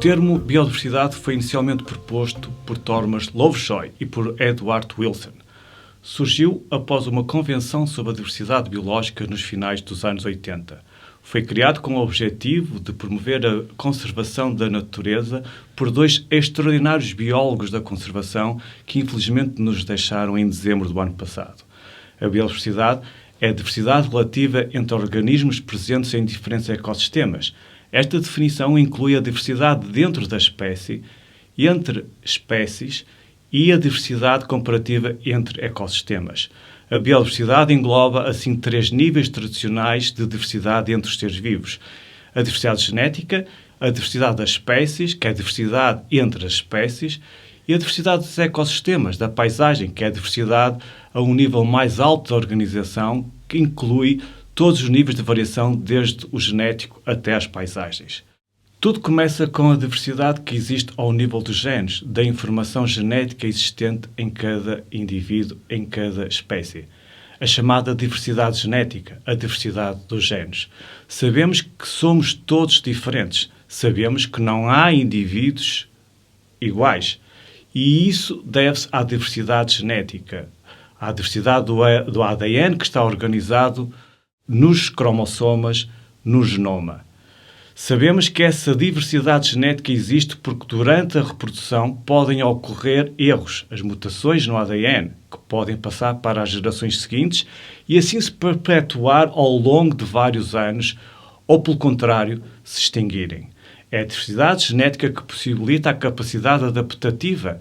termo biodiversidade foi inicialmente proposto por Thomas Lovejoy e por Edward Wilson. Surgiu após uma convenção sobre a diversidade biológica nos finais dos anos 80. Foi criado com o objetivo de promover a conservação da natureza por dois extraordinários biólogos da conservação que infelizmente nos deixaram em dezembro do ano passado. A biodiversidade é a diversidade relativa entre organismos presentes em diferentes ecossistemas. Esta definição inclui a diversidade dentro da espécie, entre espécies e a diversidade comparativa entre ecossistemas. A biodiversidade engloba, assim, três níveis tradicionais de diversidade entre os seres vivos. A diversidade genética, a diversidade das espécies, que é a diversidade entre as espécies, e a diversidade dos ecossistemas, da paisagem, que é a diversidade a um nível mais alto da organização, que inclui todos os níveis de variação, desde o genético até às paisagens. Tudo começa com a diversidade que existe ao nível dos genes, da informação genética existente em cada indivíduo, em cada espécie. A chamada diversidade genética, a diversidade dos genes. Sabemos que somos todos diferentes. Sabemos que não há indivíduos iguais. E isso deve-se à diversidade genética, à diversidade do ADN que está organizado nos cromossomas, no genoma. Sabemos que essa diversidade genética existe porque durante a reprodução podem ocorrer erros, as mutações no ADN, que podem passar para as gerações seguintes e assim se perpetuar ao longo de vários anos ou, pelo contrário, se extinguirem. É a diversidade genética que possibilita a capacidade adaptativa,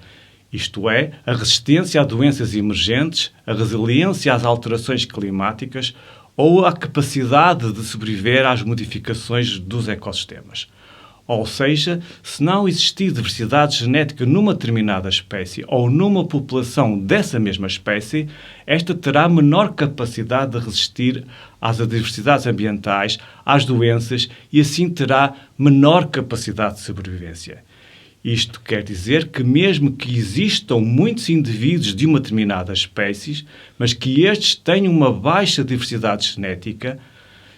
isto é, a resistência a doenças emergentes, a resiliência às alterações climáticas ou a capacidade de sobreviver às modificações dos ecossistemas. Ou seja, se não existir diversidade genética numa determinada espécie ou numa população dessa mesma espécie, esta terá menor capacidade de resistir às adversidades ambientais, às doenças e assim terá menor capacidade de sobrevivência. Isto quer dizer que mesmo que existam muitos indivíduos de uma determinada espécie, mas que estes tenham uma baixa diversidade genética,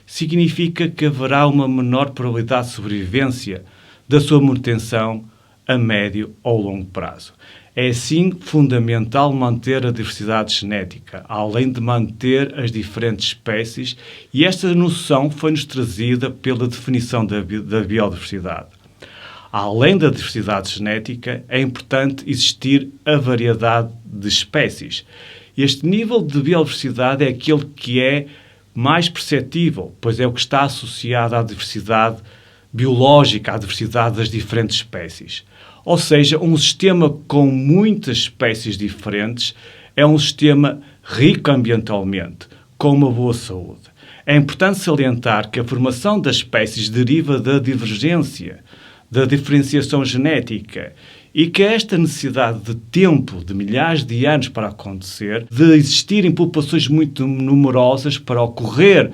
significa que haverá uma menor probabilidade de sobrevivência da sua manutenção a médio ou longo prazo. É, assim, fundamental manter a diversidade genética, além de manter as diferentes espécies, e esta noção foi-nos trazida pela definição da biodiversidade. Além da diversidade genética, é importante existir a variedade de espécies. Este nível de biodiversidade é aquele que é mais perceptível, pois é o que está associado à diversidade biológica, à diversidade das diferentes espécies. Ou seja, um sistema com muitas espécies diferentes é um sistema rico ambientalmente, com uma boa saúde. É importante salientar que a formação das espécies deriva da divergência, da diferenciação genética, e que esta necessidade de tempo, de milhares de anos para acontecer, de existirem populações muito numerosas para ocorrer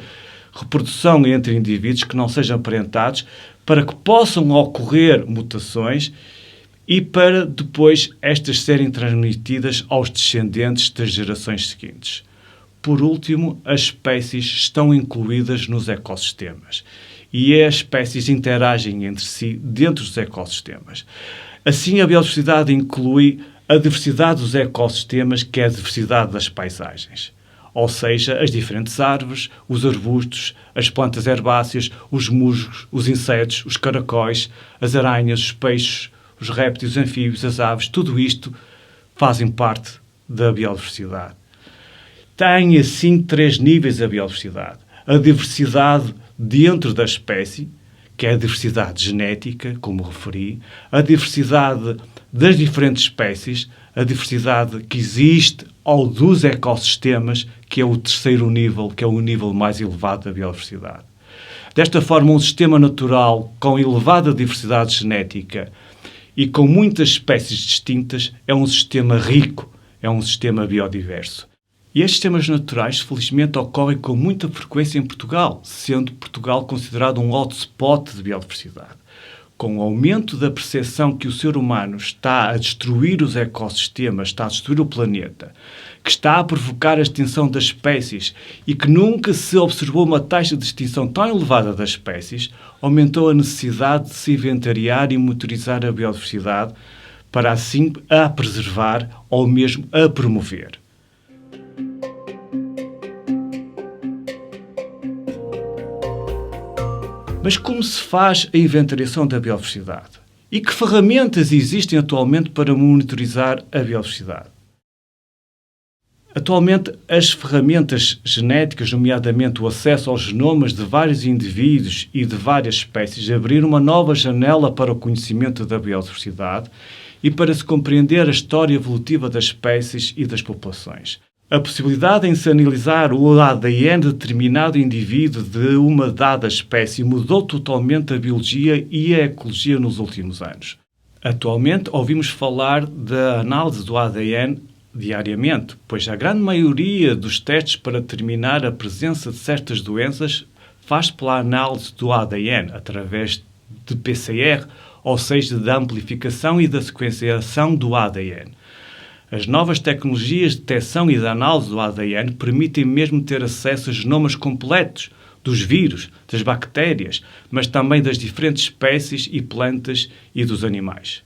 reprodução entre indivíduos que não sejam aparentados, para que possam ocorrer mutações e para depois estas serem transmitidas aos descendentes das gerações seguintes. Por último, as espécies estão incluídas nos ecossistemas e as espécies interagem entre si dentro dos ecossistemas. Assim, a biodiversidade inclui a diversidade dos ecossistemas, que é a diversidade das paisagens. Ou seja, as diferentes árvores, os arbustos, as plantas herbáceas, os musgos, os insetos, os caracóis, as aranhas, os peixes, os répteis, os anfíbios, as aves, tudo isto fazem parte da biodiversidade. Tem, assim, três níveis a biodiversidade. A diversidade dentro da espécie, que é a diversidade genética, como referi, a diversidade das diferentes espécies, a diversidade que existe ao dos ecossistemas, que é o terceiro nível, que é o nível mais elevado da biodiversidade. Desta forma, um sistema natural com elevada diversidade genética e com muitas espécies distintas é um sistema rico, é um sistema biodiverso. E estes sistemas naturais, felizmente, ocorrem com muita frequência em Portugal, sendo Portugal considerado um hotspot de biodiversidade. com o aumento da percepção que o ser humano está a destruir os ecossistemas, está a destruir o planeta, que está a provocar a extinção das espécies e que nunca se observou uma taxa de extinção tão elevada das espécies, aumentou a necessidade de se inventariar e monitorizar a biodiversidade para assim a preservar ou mesmo a promover. Mas como se faz a inventariação da biodiversidade? E que ferramentas existem atualmente para monitorizar a biodiversidade? Atualmente, as ferramentas genéticas, nomeadamente o acesso aos genomas de vários indivíduos e de várias espécies, abriram uma nova janela para o conhecimento da biodiversidade e para se compreender a história evolutiva das espécies e das populações. A possibilidade em se analisar o ADN de determinado indivíduo de uma dada espécie mudou totalmente a biologia e a ecologia nos últimos anos. Atualmente, ouvimos falar da análise do ADN diariamente, pois a grande maioria dos testes para determinar a presença de certas doenças faz pela análise do ADN, através de PCR, ou seja, da amplificação e da sequenciação do ADN. As novas tecnologias de detecção e de análise do ADN permitem mesmo ter acesso a genomas completos dos vírus, das bactérias, mas também das diferentes espécies e plantas e dos animais.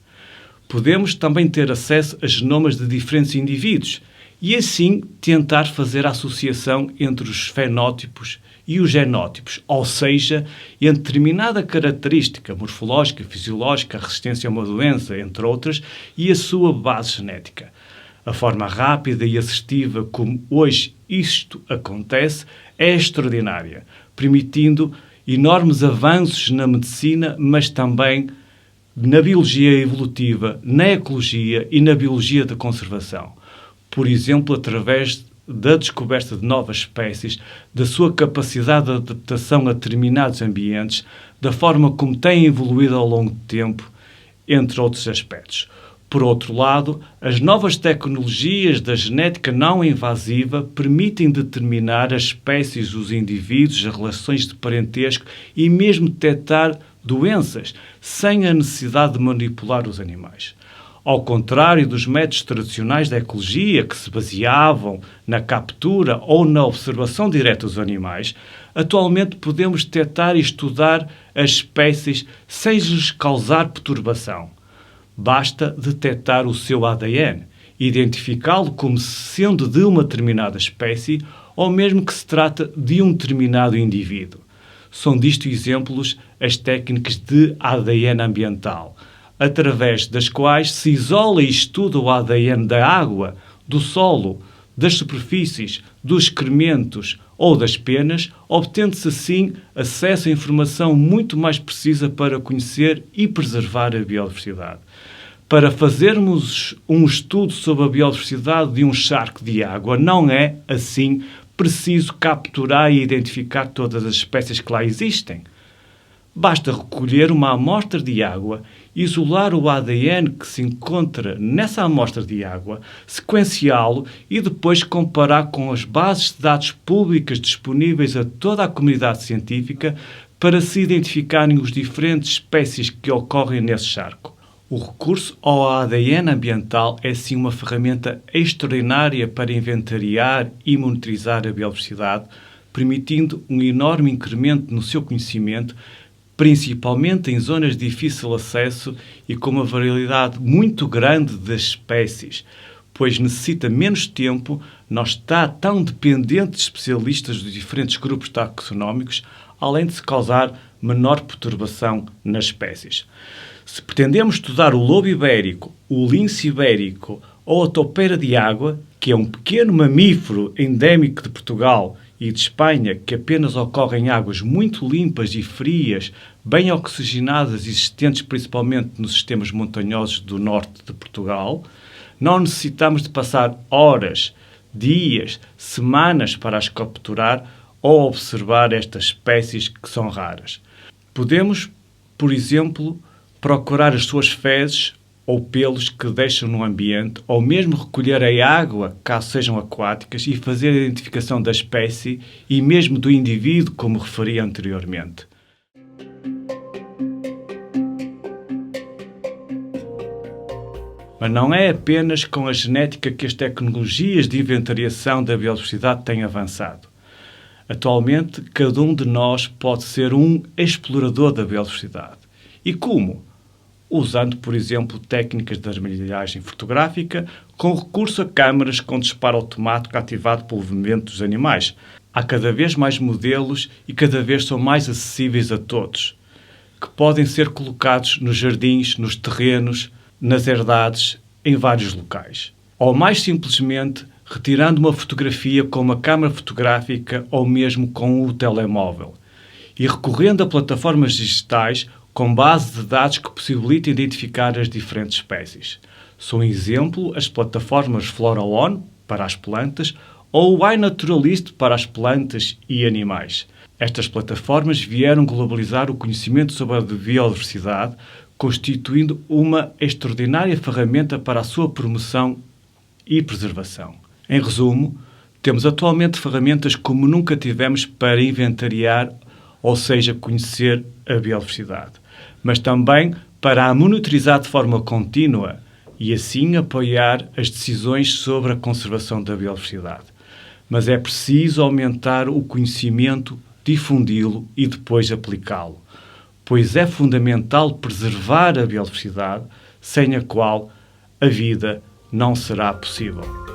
Podemos também ter acesso a genomas de diferentes indivíduos e assim tentar fazer a associação entre os fenótipos e os genótipos, ou seja, entre determinada característica morfológica, fisiológica, a resistência a uma doença, entre outras, e a sua base genética. A forma rápida e assertiva como hoje isto acontece é extraordinária, permitindo enormes avanços na medicina, mas também na biologia evolutiva, na ecologia e na biologia da conservação. Por exemplo, através da descoberta de novas espécies, da sua capacidade de adaptação a determinados ambientes, da forma como têm evoluído ao longo do tempo, entre outros aspectos. Por outro lado, as novas tecnologias da genética não invasiva permitem determinar as espécies, os indivíduos, as relações de parentesco e mesmo detectar doenças, sem a necessidade de manipular os animais. Ao contrário dos métodos tradicionais da ecologia, que se baseavam na captura ou na observação direta dos animais, atualmente podemos detectar e estudar as espécies sem lhes causar perturbação. Basta detectar o seu ADN, identificá-lo como sendo de uma determinada espécie ou mesmo que se trata de um determinado indivíduo. São disto exemplos as técnicas de ADN ambiental, através das quais se isola e estuda o ADN da água, do solo, das superfícies, dos excrementos ou das penas, obtendo-se assim acesso a informação muito mais precisa para conhecer e preservar a biodiversidade. Para fazermos um estudo sobre a biodiversidade de um charco de água, não é, assim, preciso capturar e identificar todas as espécies que lá existem. Basta recolher uma amostra de água, isolar o ADN que se encontra nessa amostra de água, sequenciá-lo e depois comparar com as bases de dados públicas disponíveis a toda a comunidade científica para se identificarem as diferentes espécies que ocorrem nesse charco. O recurso ao ADN ambiental é sim uma ferramenta extraordinária para inventariar e monitorizar a biodiversidade, permitindo um enorme incremento no seu conhecimento, principalmente em zonas de difícil acesso e com uma variedade muito grande das espécies, pois necessita menos tempo, não está tão dependente de especialistas dos diferentes grupos taxonómicos, além de se causar menor perturbação nas espécies. Se pretendemos estudar o lobo ibérico, o lince ibérico ou a toupeira de água, que é um pequeno mamífero endémico de Portugal e de Espanha, que apenas ocorre em águas muito limpas e frias, bem oxigenadas e existentes principalmente nos sistemas montanhosos do norte de Portugal, não necessitamos de passar horas, dias, semanas para as capturar ou observar estas espécies que são raras. Podemos, por exemplo, procurar as suas fezes ou pelos que deixam no ambiente, ou mesmo recolher a água, caso sejam aquáticas, e fazer a identificação da espécie e mesmo do indivíduo, como referi anteriormente. Mas não é apenas com a genética que as tecnologias de inventariação da biodiversidade têm avançado. Atualmente, cada um de nós pode ser um explorador da biodiversidade. E como? Usando, por exemplo, técnicas de armadilhagem fotográfica com recurso a câmaras com disparo automático ativado pelo movimento dos animais. Há cada vez mais modelos e cada vez são mais acessíveis a todos, que podem ser colocados nos jardins, nos terrenos, nas herdades, em vários locais. Ou mais simplesmente, retirando uma fotografia com uma câmara fotográfica ou mesmo com o telemóvel. E recorrendo a plataformas digitais com base de dados que possibilitam identificar as diferentes espécies. São um exemplo as plataformas FloraOne, para as plantas, ou o iNaturalist, para as plantas e animais. Estas plataformas vieram globalizar o conhecimento sobre a biodiversidade, constituindo uma extraordinária ferramenta para a sua promoção e preservação. Em resumo, temos atualmente ferramentas como nunca tivemos para inventariar, ou seja, conhecer a biodiversidade, mas também para a monitorizar de forma contínua e assim apoiar as decisões sobre a conservação da biodiversidade. Mas é preciso aumentar o conhecimento, difundi-lo e depois aplicá-lo, pois é fundamental preservar a biodiversidade, sem a qual a vida não será possível.